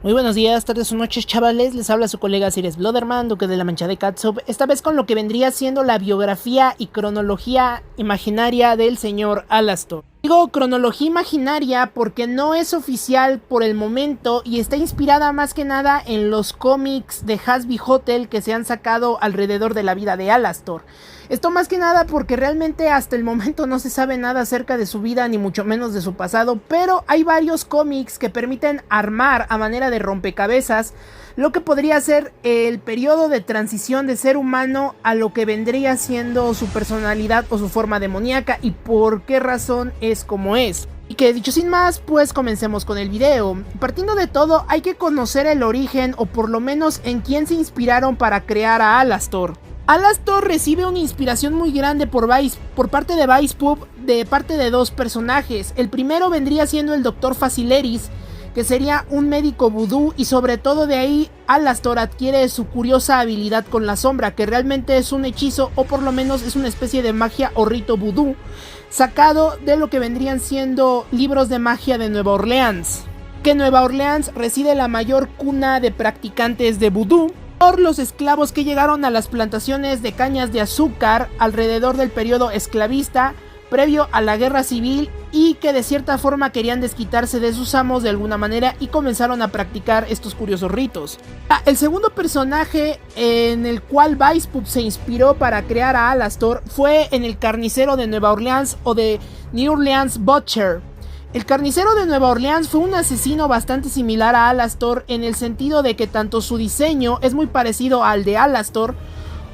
Muy buenos días, tardes o noches, chavales. Les habla su colega Cires Bloderman, duque de la Mancha de Catsup. Esta vez con lo que vendría siendo la biografía y cronología imaginaria del señor Alastor. Digo cronología imaginaria porque no es oficial por el momento y está inspirada más que nada en los cómics de Hasby Hotel que se han sacado alrededor de la vida de Alastor. Esto más que nada porque realmente hasta el momento no se sabe nada acerca de su vida ni mucho menos de su pasado, pero hay varios cómics que permiten armar a manera de rompecabezas lo que podría ser el periodo de transición de ser humano a lo que vendría siendo su personalidad o su forma demoníaca y por qué razón es como es. Y que dicho sin más, pues comencemos con el video. Partiendo de todo, hay que conocer el origen o por lo menos en quién se inspiraron para crear a Alastor. Alastor recibe una inspiración muy grande por parte de Vice Pub de parte de dos personajes. El primero vendría siendo el Dr. Facileris, que sería un médico vudú, y sobre todo de ahí Alastor adquiere su curiosa habilidad con la sombra, que realmente es un hechizo o por lo menos es una especie de magia o rito vudú, sacado de lo que vendrían siendo libros de magia de Nueva Orleans. Que en Nueva Orleans reside la mayor cuna de practicantes de vudú, por los esclavos que llegaron a las plantaciones de cañas de azúcar alrededor del periodo esclavista previo a la guerra civil y que de cierta forma querían desquitarse de sus amos de alguna manera y comenzaron a practicar estos curiosos ritos. El segundo personaje en el cual Vice Pub se inspiró para crear a Alastor fue en el carnicero de Nueva Orleans o de New Orleans Butcher. El carnicero de Nueva Orleans fue un asesino bastante similar a Alastor en el sentido de que tanto su diseño es muy parecido al de Alastor,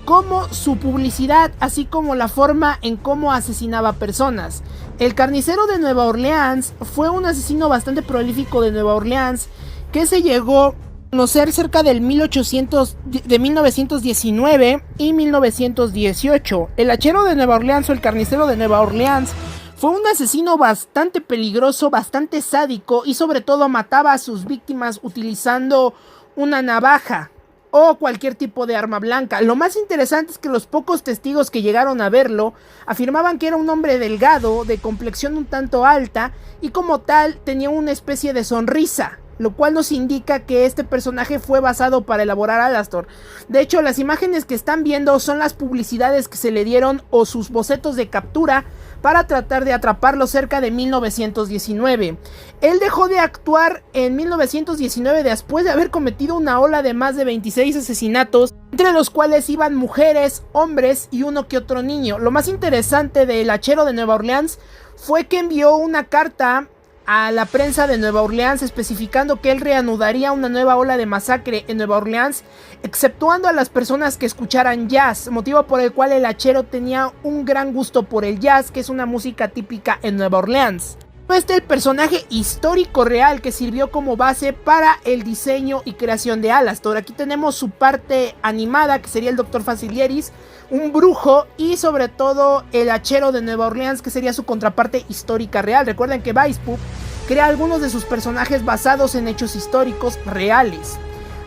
como su publicidad, así como la forma en cómo asesinaba personas. El carnicero de Nueva Orleans fue un asesino bastante prolífico de Nueva Orleans que se llegó a conocer cerca del 1919 y 1918. El hachero de Nueva Orleans o el carnicero de Nueva Orleans fue un asesino bastante peligroso, bastante sádico y sobre todo mataba a sus víctimas utilizando una navaja o cualquier tipo de arma blanca. Lo más interesante es que los pocos testigos que llegaron a verlo afirmaban que era un hombre delgado, de complexión un tanto alta y como tal tenía una especie de sonrisa, lo cual nos indica que este personaje fue basado para elaborar a Alastor. De hecho, las imágenes que están viendo son las publicidades que se le dieron o sus bocetos de captura para tratar de atraparlo cerca de 1919. Él dejó de actuar en 1919 después de haber cometido una ola de más de 26 asesinatos, entre los cuales iban mujeres, hombres y uno que otro niño. Lo más interesante del hachero de Nueva Orleans fue que envió una carta a la prensa de Nueva Orleans especificando que él reanudaría una nueva ola de masacre en Nueva Orleans, exceptuando a las personas que escucharan jazz, motivo por el cual el hachero tenía un gran gusto por el jazz, que es una música típica en Nueva Orleans. El personaje histórico real que sirvió como base para el diseño y creación de Alastor. Aquí tenemos su parte animada, que sería el Dr. Facileris, un brujo, y sobre todo el hachero de Nueva Orleans, que sería su contraparte histórica real. Recuerden que Vice Pub crea algunos de sus personajes basados en hechos históricos reales.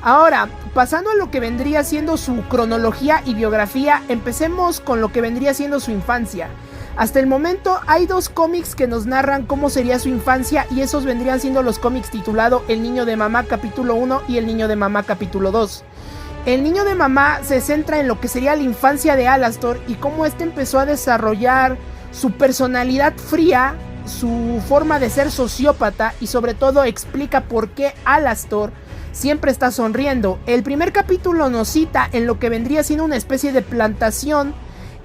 Ahora, pasando a lo que vendría siendo su cronología y biografía, empecemos con lo que vendría siendo su infancia. Hasta el momento hay dos cómics que nos narran cómo sería su infancia y esos vendrían siendo los cómics titulado El Niño de Mamá capítulo 1 y El Niño de Mamá capítulo 2. El Niño de Mamá se centra en lo que sería la infancia de Alastor y cómo este empezó a desarrollar su personalidad fría, su forma de ser sociópata y sobre todo explica por qué Alastor siempre está sonriendo. El primer capítulo nos cita en lo que vendría siendo una especie de plantación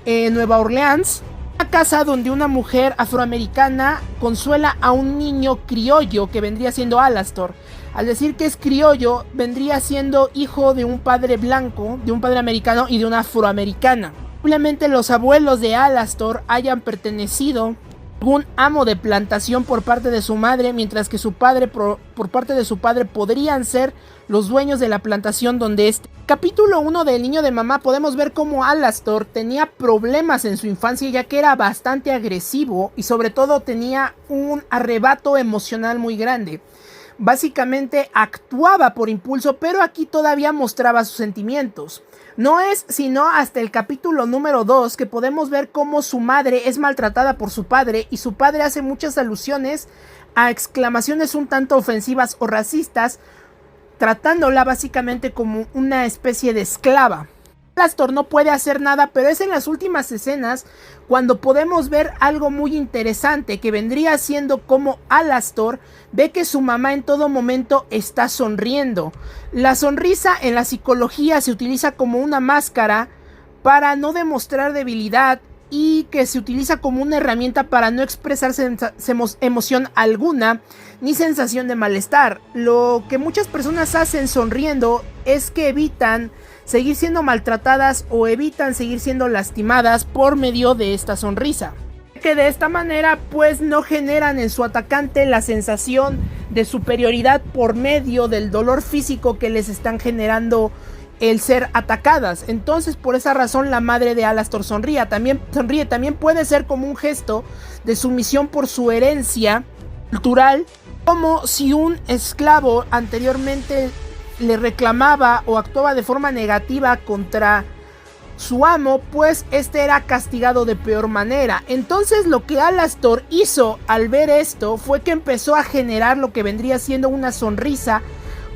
en Nueva Orleans, una casa donde una mujer afroamericana consuela a un niño criollo que vendría siendo Alastor. Al decir que es criollo, vendría siendo hijo de un padre blanco, de un padre americano y de una afroamericana. Probablemente los abuelos de Alastor hayan pertenecido a algún amo de plantación por parte de su madre, mientras que su padre por parte de su padre podrían ser los dueños de la plantación donde este. Capítulo 1 del Niño de Mamá podemos ver cómo Alastor tenía problemas en su infancia, ya que era bastante agresivo y sobre todo tenía un arrebato emocional muy grande. Básicamente actuaba por impulso, pero aquí todavía mostraba sus sentimientos. No es sino hasta el capítulo número 2 que podemos ver cómo su madre es maltratada por su padre y su padre hace muchas alusiones a exclamaciones un tanto ofensivas o racistas, tratándola básicamente como una especie de esclava. Alastor no puede hacer nada, pero es en las últimas escenas cuando podemos ver algo muy interesante, que vendría siendo como Alastor ve que su mamá en todo momento está sonriendo. La sonrisa en la psicología se utiliza como una máscara para no demostrar debilidad y que se utiliza como una herramienta para no expresar emoción alguna ni sensación de malestar. Lo que muchas personas hacen sonriendo es que evitan seguir siendo maltratadas o evitan seguir siendo lastimadas por medio de esta sonrisa, que de esta manera pues no generan en su atacante la sensación de superioridad por medio del dolor físico que les están generando el ser atacadas. Entonces por esa razón la madre de Alastor sonríe. También puede ser como un gesto de sumisión por su herencia cultural, como si un esclavo anteriormente le reclamaba o actuaba de forma negativa contra su amo, pues este era castigado de peor manera. Entonces lo que Alastor hizo al ver esto fue que empezó a generar lo que vendría siendo una sonrisa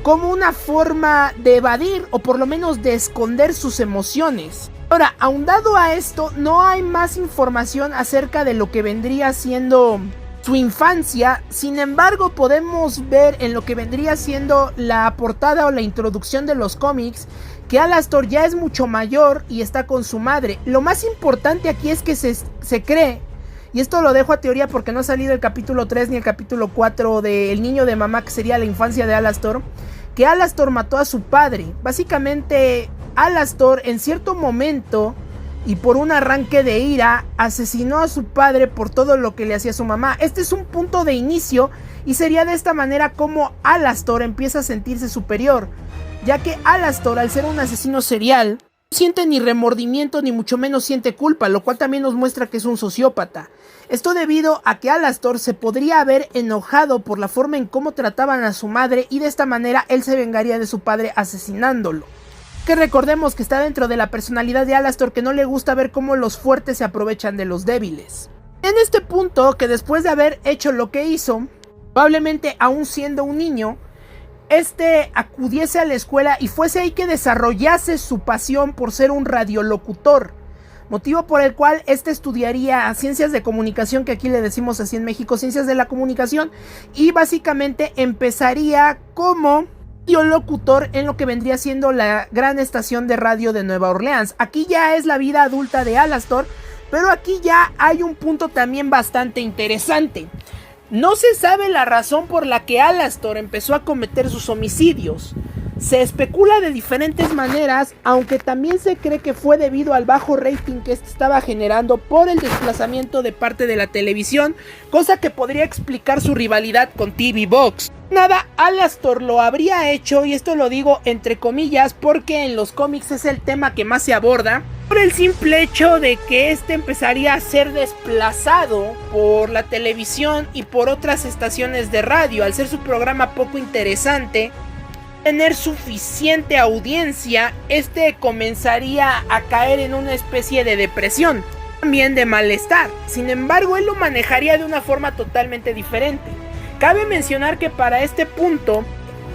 como una forma de evadir o por lo menos de esconder sus emociones. Ahora, ahondado a esto, no hay más información acerca de lo que vendría siendo su infancia. Sin embargo, podemos ver en lo que vendría siendo la portada o la introducción de los cómics que Alastor ya es mucho mayor y está con su madre. Lo más importante aquí es que se cree, y esto lo dejo a teoría porque no ha salido el capítulo 3 ni el capítulo 4 de El niño de mamá, que sería la infancia de Alastor, que Alastor mató a su padre. Básicamente Alastor en cierto momento y por un arranque de ira asesinó a su padre por todo lo que le hacía a su mamá. Este es un punto de inicio y sería de esta manera como Alastor empieza a sentirse superior, ya que Alastor, al ser un asesino serial, no siente ni remordimiento ni mucho menos siente culpa, lo cual también nos muestra que es un sociópata. Esto debido a que Alastor se podría haber enojado por la forma en cómo trataban a su madre y de esta manera él se vengaría de su padre asesinándolo. Que recordemos que está dentro de la personalidad de Alastor, que no le gusta ver cómo los fuertes se aprovechan de los débiles. En este punto, que después de haber hecho lo que hizo, probablemente aún siendo un niño, acudiese a la escuela y fuese ahí que desarrollase su pasión por ser un radiolocutor, motivo por el cual estudiaría ciencias de comunicación, que aquí le decimos así en México, ciencias de la comunicación, y básicamente empezaría como radiolocutor en lo que vendría siendo la gran estación de radio de Nueva Orleans. Aquí ya es la vida adulta de Alastor, pero aquí ya hay un punto también bastante interesante. No se sabe la razón por la que Alastor empezó a cometer sus homicidios. Se especula de diferentes maneras, aunque también se cree que fue debido al bajo rating que estaba generando por el desplazamiento de parte de la televisión, cosa que podría explicar su rivalidad con TV Box. Nada, Alastor lo habría hecho, y esto lo digo entre comillas porque en los cómics es el tema que más se aborda, por el simple hecho de que empezaría a ser desplazado por la televisión y por otras estaciones de radio, al ser su programa poco interesante, tener suficiente audiencia, comenzaría a caer en una especie de depresión, también de malestar. Sin embargo, él lo manejaría de una forma totalmente diferente. Cabe mencionar que para este punto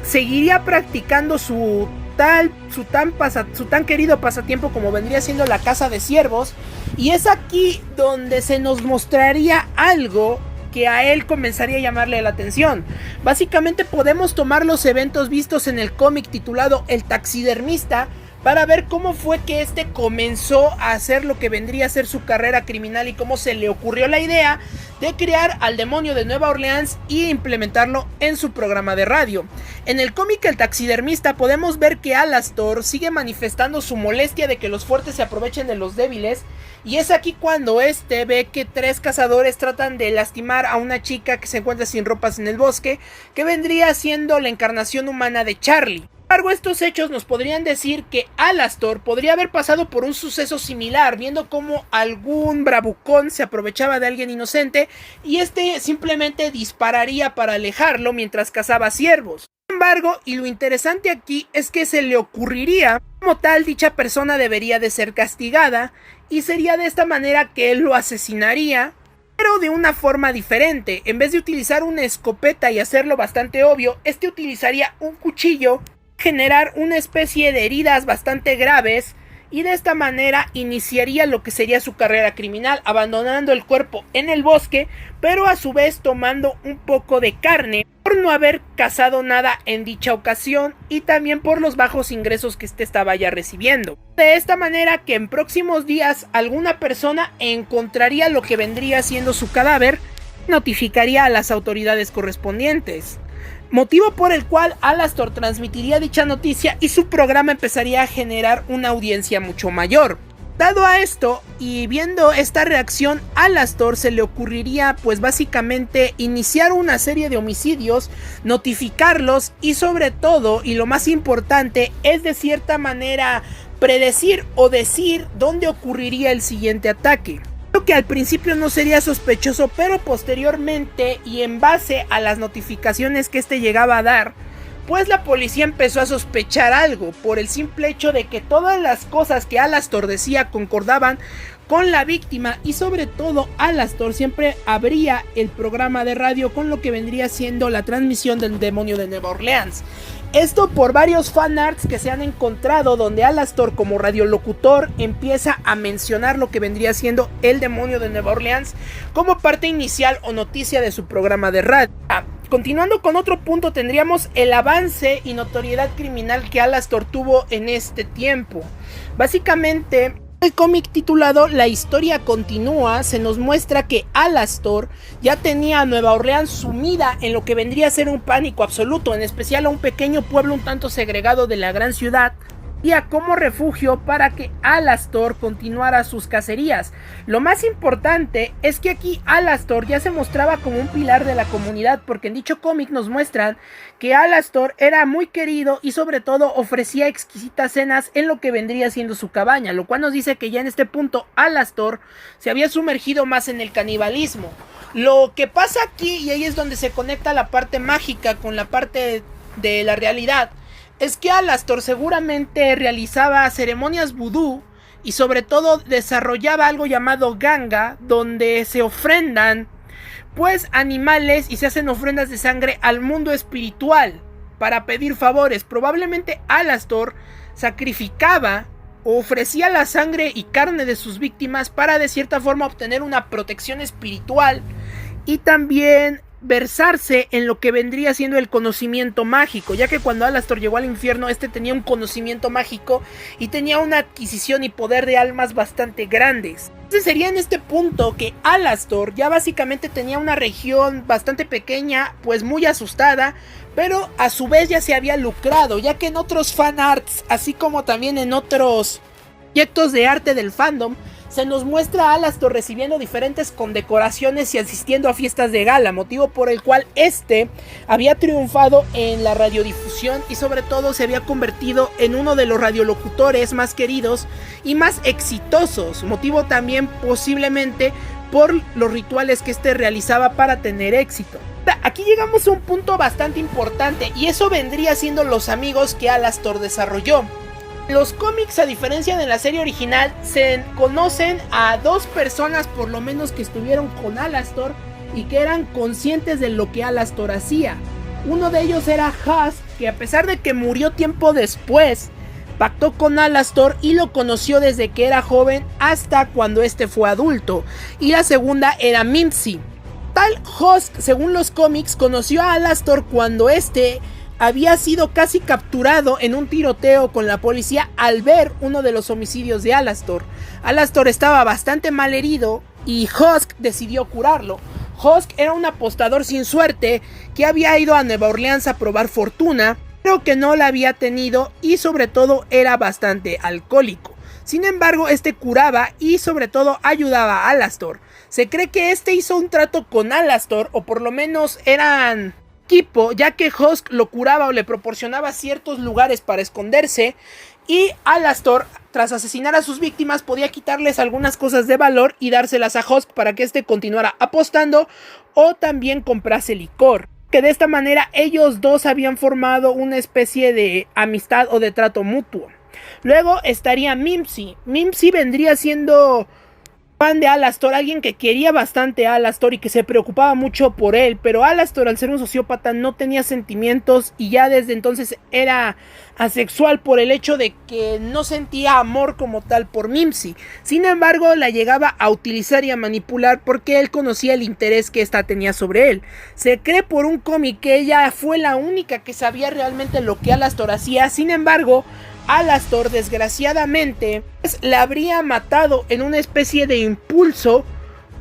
seguiría practicando su tan querido pasatiempo como vendría siendo la caza de ciervos, y es aquí donde se nos mostraría algo que a él comenzaría a llamarle la atención. Básicamente podemos tomar los eventos vistos en el cómic titulado El taxidermista para ver cómo fue que comenzó a hacer lo que vendría a ser su carrera criminal y cómo se le ocurrió la idea de crear al demonio de Nueva Orleans y implementarlo en su programa de radio. En el cómic El taxidermista podemos ver que Alastor sigue manifestando su molestia de que los fuertes se aprovechen de los débiles, y es aquí cuando ve que 3 cazadores tratan de lastimar a una chica que se encuentra sin ropas en el bosque, que vendría siendo la encarnación humana de Charlie. Sin embargo, estos hechos nos podrían decir que Alastor podría haber pasado por un suceso similar, viendo cómo algún bravucón se aprovechaba de alguien inocente y simplemente dispararía para alejarlo mientras cazaba ciervos. Sin embargo, y lo interesante aquí es que se le ocurriría como tal dicha persona debería de ser castigada, y sería de esta manera que él lo asesinaría, pero de una forma diferente. En vez de utilizar una escopeta y hacerlo bastante obvio, utilizaría un cuchillo generar una especie de heridas bastante graves y de esta manera iniciaría lo que sería su carrera criminal, abandonando el cuerpo en el bosque, pero a su vez tomando un poco de carne por no haber cazado nada en dicha ocasión y también por los bajos ingresos que estaba ya recibiendo. De esta manera que en próximos días alguna persona encontraría lo que vendría siendo su cadáver y notificaría a las autoridades correspondientes. Motivo por el cual Alastor transmitiría dicha noticia y su programa empezaría a generar una audiencia mucho mayor. Dado a esto y viendo esta reacción, Alastor se le ocurriría pues básicamente iniciar una serie de homicidios, notificarlos y sobre todo, y lo más importante, es de cierta manera predecir o decir dónde ocurriría el siguiente ataque. Que al principio no sería sospechoso, pero posteriormente y en base a las notificaciones que llegaba a dar, pues la policía empezó a sospechar algo por el simple hecho de que todas las cosas que Alastor decía concordaban con la víctima y sobre todo Alastor siempre abría el programa de radio con lo que vendría siendo la transmisión del demonio de Nueva Orleans. Esto por varios fanarts que se han encontrado donde Alastor como radiolocutor empieza a mencionar lo que vendría siendo el demonio de Nueva Orleans como parte inicial o noticia de su programa de radio. Continuando con otro punto, tendríamos el avance y notoriedad criminal que Alastor tuvo en este tiempo. Básicamente, el cómic titulado La historia continúa se nos muestra que Alastor ya tenía a Nueva Orleans sumida en lo que vendría a ser un pánico absoluto, en especial a un pequeño pueblo un tanto segregado de la gran ciudad, y a como refugio para que Alastor continuara sus cacerías. Lo más importante es que aquí Alastor ya se mostraba como un pilar de la comunidad, porque en dicho cómic nos muestran que Alastor era muy querido y sobre todo ofrecía exquisitas cenas en lo que vendría siendo su cabaña, lo cual nos dice que ya en este punto Alastor se había sumergido más en el canibalismo. Lo que pasa aquí, y ahí es donde se conecta la parte mágica con la parte de la realidad, es que Alastor seguramente realizaba ceremonias vudú y sobre todo desarrollaba algo llamado ganga, donde se ofrendan pues animales y se hacen ofrendas de sangre al mundo espiritual para pedir favores. Probablemente Alastor sacrificaba o ofrecía la sangre y carne de sus víctimas para de cierta forma obtener una protección espiritual y también versarse en lo que vendría siendo el conocimiento mágico, ya que cuando Alastor llegó al infierno, tenía un conocimiento mágico y tenía una adquisición y poder de almas bastante grandes. Entonces sería en este punto que Alastor ya básicamente tenía una región bastante pequeña, pues muy asustada, pero a su vez ya se había lucrado, ya que en otros fanarts, así como también en otros proyectos de arte del fandom, se nos muestra a Alastor recibiendo diferentes condecoraciones y asistiendo a fiestas de gala, motivo por el cual había triunfado en la radiodifusión y sobre todo se había convertido en uno de los radiolocutores más queridos y más exitosos, motivo también posiblemente por los rituales que realizaba para tener éxito. Aquí llegamos a un punto bastante importante y eso vendría siendo los amigos que Alastor desarrolló. Los cómics, a diferencia de la serie original, se conocen a dos personas por lo menos que estuvieron con Alastor y que eran conscientes de lo que Alastor hacía. Uno de ellos era Husk, que a pesar de que murió tiempo después, pactó con Alastor y lo conoció desde que era joven hasta cuando fue adulto. Y la segunda era Mimsy. Tal Husk, según los cómics, conoció a Alastor cuando había sido casi capturado en un tiroteo con la policía al ver uno de los homicidios de Alastor. Alastor estaba bastante mal herido y Husk decidió curarlo. Husk era un apostador sin suerte que había ido a Nueva Orleans a probar fortuna, pero que no la había tenido y sobre todo era bastante alcohólico. Sin embargo, curaba y sobre todo ayudaba a Alastor. Se cree que hizo un trato con Alastor, o por lo menos eran equipo, ya que Husk lo curaba o le proporcionaba ciertos lugares para esconderse y Alastor, tras asesinar a sus víctimas, podía quitarles algunas cosas de valor y dárselas a Husk para que continuara apostando o también comprase licor. Que de esta manera ellos dos habían formado una especie de amistad o de trato mutuo. Luego estaría Mimsy. Mimsy vendría siendo fan de Alastor, alguien que quería bastante a Alastor y que se preocupaba mucho por él, pero Alastor, al ser un sociópata, no tenía sentimientos y ya desde entonces era asexual por el hecho de que no sentía amor como tal por Mimsy. Sin embargo, la llegaba a utilizar y a manipular porque él conocía el interés que ésta tenía sobre él. Se cree por un cómic que ella fue la única que sabía realmente lo que Alastor hacía. Sin embargo, Alastor desgraciadamente la habría matado en una especie de impulso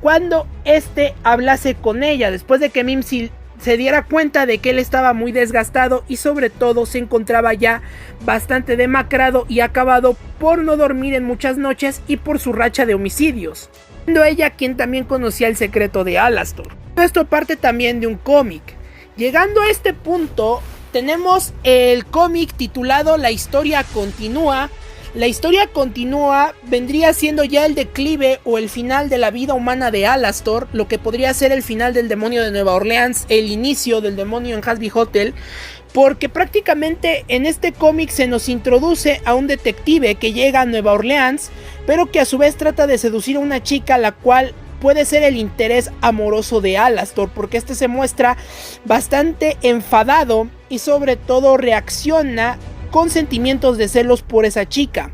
cuando éste hablase con ella, después de que Mimsy se diera cuenta de que él estaba muy desgastado y sobre todo se encontraba ya bastante demacrado y acabado por no dormir en muchas noches y por su racha de homicidios, siendo ella quien también conocía el secreto de Alastor. Esto parte también de un cómic. Llegando a este punto, tenemos el cómic titulado La historia continúa. La historia continúa vendría siendo ya el declive o el final de la vida humana de Alastor, lo que podría ser el final del demonio de Nueva Orleans, el inicio del demonio en Hasby Hotel, porque prácticamente en este cómic se nos introduce a un detective que llega a Nueva Orleans, pero que a su vez trata de seducir a una chica, la cual puede ser el interés amoroso de Alastor, porque este se muestra bastante enfadado y sobre todo reacciona con sentimientos de celos por esa chica.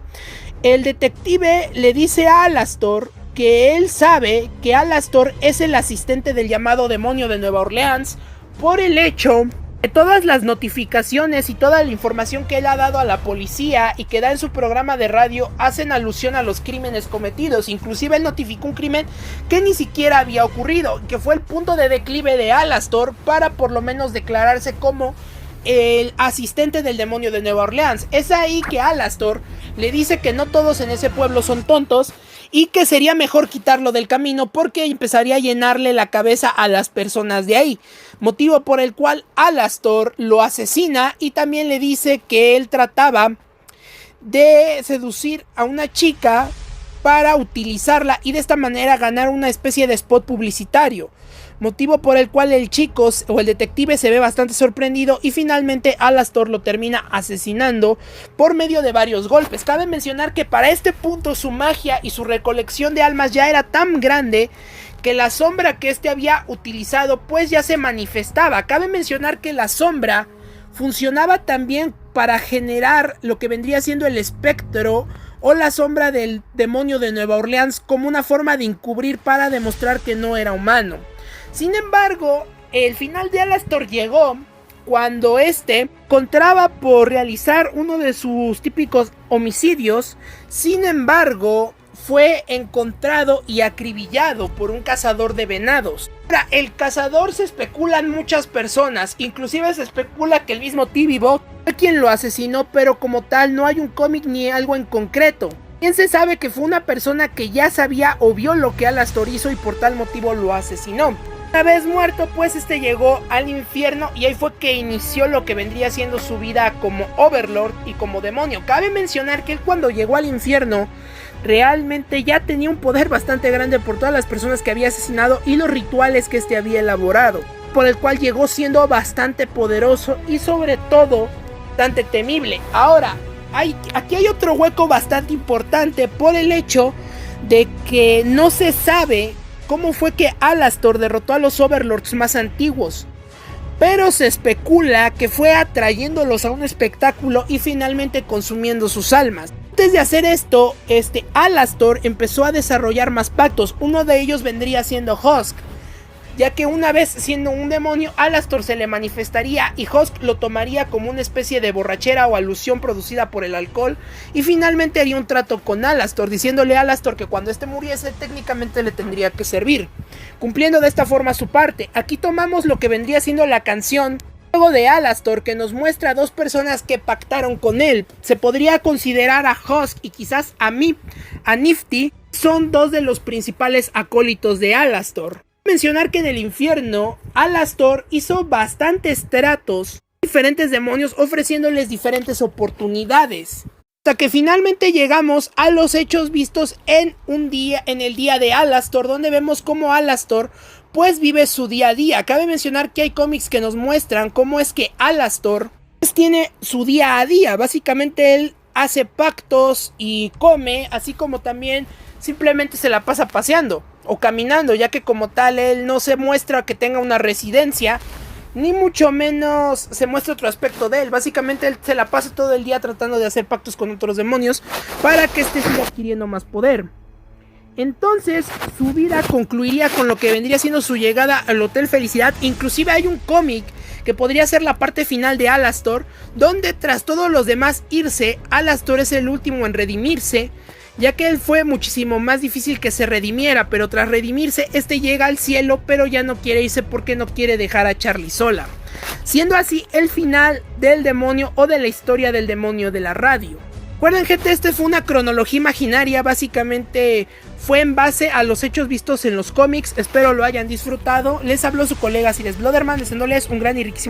El detective le dice a Alastor que él sabe que Alastor es el asistente del llamado demonio de Nueva Orleans por el hecho que todas las notificaciones y toda la información que él ha dado a la policía y que da en su programa de radio hacen alusión a los crímenes cometidos. Inclusive él notificó un crimen que ni siquiera había ocurrido, que fue el punto de declive de Alastor para por lo menos declararse como el asistente del demonio de Nueva Orleans. Es ahí que Alastor le dice que no todos en ese pueblo son tontos y que sería mejor quitarlo del camino porque empezaría a llenarle la cabeza a las personas de ahí, motivo por el cual Alastor lo asesina y también le dice que él trataba de seducir a una chica para utilizarla y de esta manera ganar una especie de spot publicitario, motivo por el cual el chico o el detective se ve bastante sorprendido y finalmente Alastor lo termina asesinando por medio de varios golpes. Cabe mencionar que para este punto su magia y su recolección de almas ya era tan grande que la sombra que este había utilizado pues ya se manifestaba. Cabe mencionar que la sombra funcionaba también para generar lo que vendría siendo el espectro o la sombra del demonio de Nueva Orleans como una forma de encubrir para demostrar que no era humano. Sin embargo, el final de Alastor llegó cuando este encontraba por realizar uno de sus típicos homicidios. Sin embargo, fue encontrado y acribillado por un cazador de venados. Ahora, el cazador se especulan muchas personas, inclusive se especula que el mismo TV-Bot fue quien lo asesinó, pero como tal no hay un cómic ni algo en concreto. Bien se sabe que fue una persona que ya sabía o vio lo que Alastor hizo y por tal motivo lo asesinó. Una vez muerto, pues este llegó al infierno y ahí fue que inició lo que vendría siendo su vida como Overlord y como demonio. Cabe mencionar que él cuando llegó al infierno realmente ya tenía un poder bastante grande por todas las personas que había asesinado y los rituales que este había elaborado, por el cual llegó siendo bastante poderoso y sobre todo bastante temible. Ahora, aquí hay otro hueco bastante importante por el hecho de que no se sabe cómo fue que Alastor derrotó a los Overlords más antiguos, pero se especula que fue atrayéndolos a un espectáculo y finalmente consumiendo sus almas. Antes de hacer esto, Alastor empezó a desarrollar más pactos. Uno de ellos vendría siendo Husk, ya que una vez siendo un demonio, Alastor se le manifestaría y Husk lo tomaría como una especie de borrachera o alusión producida por el alcohol y finalmente haría un trato con Alastor, diciéndole a Alastor que cuando este muriese técnicamente le tendría que servir, cumpliendo de esta forma su parte. Aquí tomamos lo que vendría siendo la canción luego de Alastor, que nos muestra a dos personas que pactaron con él. Se podría considerar a Husk y quizás a Nifty, son dos de los principales acólitos de Alastor. Mencionar que en el infierno Alastor hizo bastantes tratos a diferentes demonios ofreciéndoles diferentes oportunidades, hasta que finalmente llegamos a los hechos vistos en el día de Alastor, donde vemos cómo Alastor pues vive su día a día. Cabe mencionar que hay cómics que nos muestran cómo es que Alastor pues tiene su día a día. Básicamente él hace pactos y come, así como también simplemente se la pasa paseando o caminando, ya que como tal él no se muestra que tenga una residencia, ni mucho menos se muestra otro aspecto de él. Básicamente él se la pasa todo el día tratando de hacer pactos con otros demonios para que este siga adquiriendo más poder. Entonces su vida concluiría con lo que vendría siendo su llegada al Hotel Felicidad. Inclusive hay un cómic que podría ser la parte final de Alastor, donde tras todos los demás irse, Alastor es el último en redimirse, ya que él fue muchísimo más difícil que se redimiera, pero tras redimirse, este llega al cielo, pero ya no quiere irse porque no quiere dejar a Charlie sola, siendo así el final del demonio o de la historia del demonio de la radio. Recuerden, gente, esta fue una cronología imaginaria, básicamente fue en base a los hechos vistos en los cómics. Espero lo hayan disfrutado. Les habló su colega Siles Bloderman, deseándoles un gran y riquísimo día.